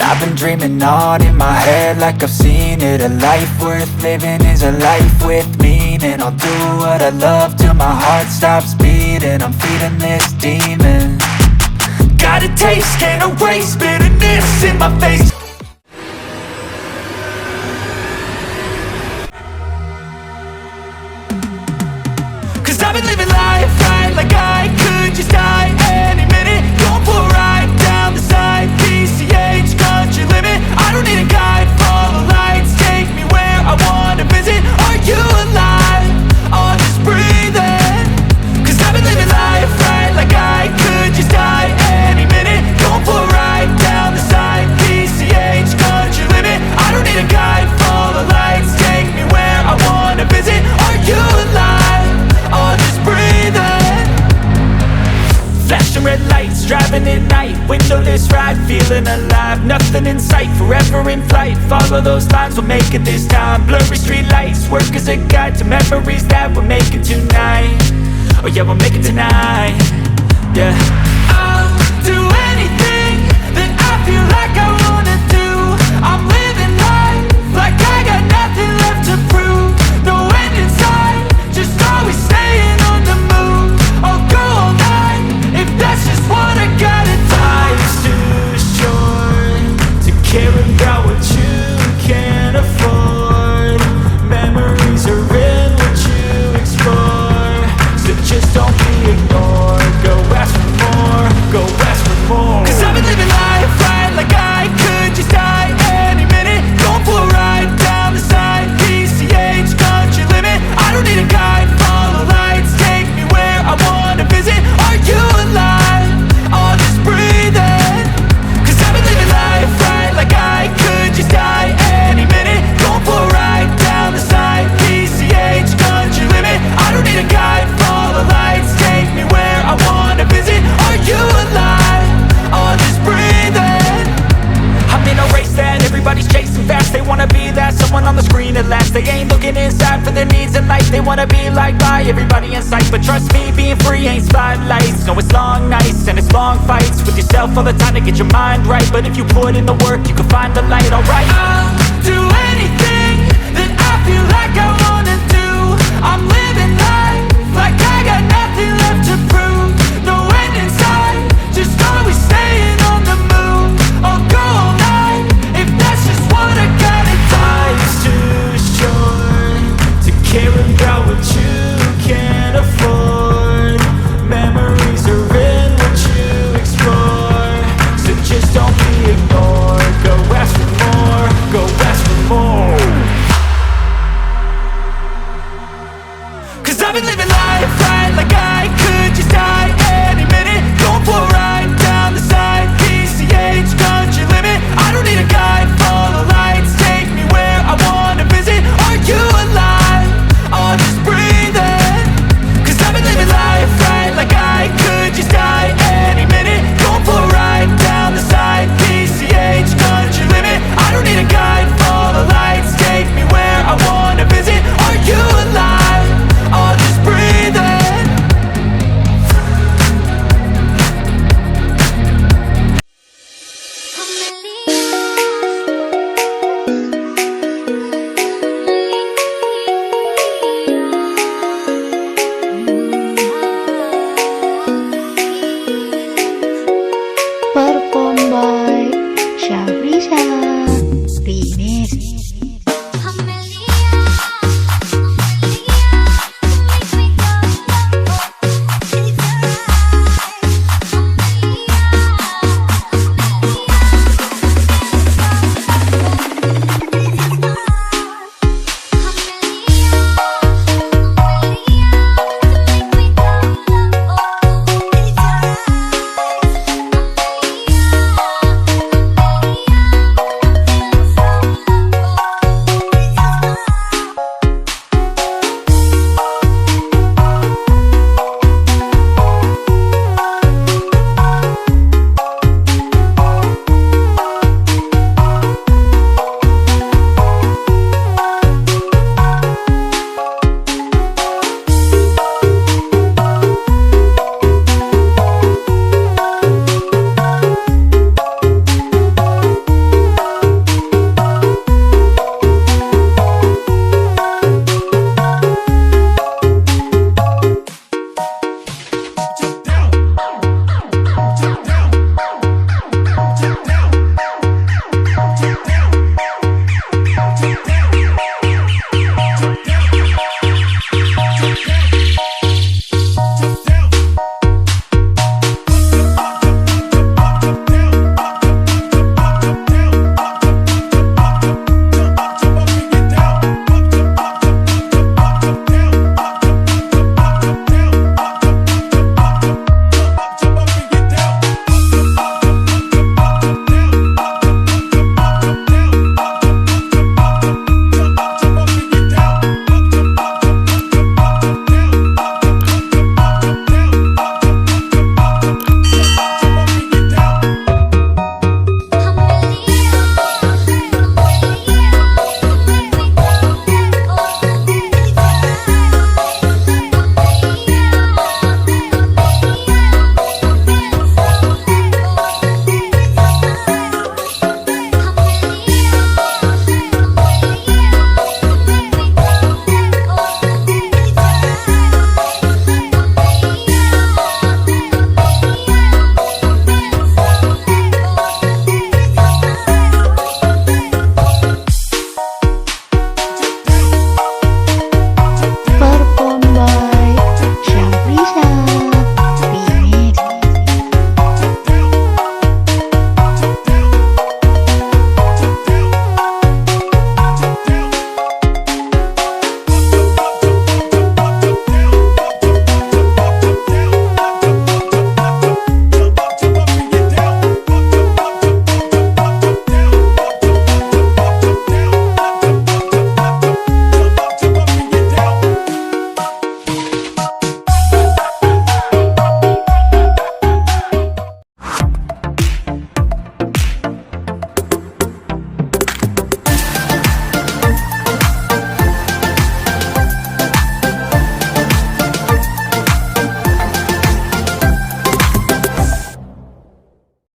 I've been dreaming on in my head like I've seen it. A life worth living is a life with meaning. I'll do what I love till my heart stops beating. I'm feeding this demon. Got a taste, can't erase bitterness in my face. Cause I've been living life right like I could just die any minute. Going for a ride down the side, PCH country limit. I don't need a guide, follow lights, take me where I wanna visit. Are you alive? Or just breathing? Cause I've been living life right like I could just die any minute. Going for a ride down the side, PCH country limit. I don't need a guide, follow lights, take me where I wanna visit. Are you alive? Or just breathing? Flashing red lights, driving at night, windowless ride, feeling alive. Nothing in sight, forever in flight. Follow those lines, we'll make it this time. Blurry street lights, work as a guide to memories that we're making tonight. Oh yeah, we'll make it tonight. Yeah. I'll do anything that I feel like I wanna do. I'm living life like I got nothing left to prove. No end in sight, just always staying on the move. I'll go all night if that's just what I gotta do. Life's too short to care about what you can't afford. Memories are in what you explore, so just don't be ignored. Go ask for more, go ask for more. Cause I've been living life right like I could just die any minute. Going for a ride down the side, PCH country limit. I don't need a guide, follow lights, take me where I wanna visit. Are you alive? Or just breathing? Cause I've been living life right like I could just die any minute. Going for a ride down the side, PCH country limit. I don't need a guide, follow lights, take me where I wanna visit. Are you alive? Or just breathing? I'm in a race that everybody's chasing fast. They wanna be that someone on the screen at last. They ain't looking inside for their needs in life. They wanna be liked by everybody in sight. But trust me, being free ain't spotlights. No, it's long nights and it's long fights with yourself all the time to get your mind right. But if you put in the work, you can find the light, alright. I'll do anything that I feel like I wanna do. I'm living life like I got nothing left to prove. No end in sight, just always staying on the move. I'll go all night if that's just what I gotta do. Life's too short to care about what you can't afford. Memories are in what you explore, so just don't be ignored. Go ask for more, go ask for more. Cause I've been living life right like I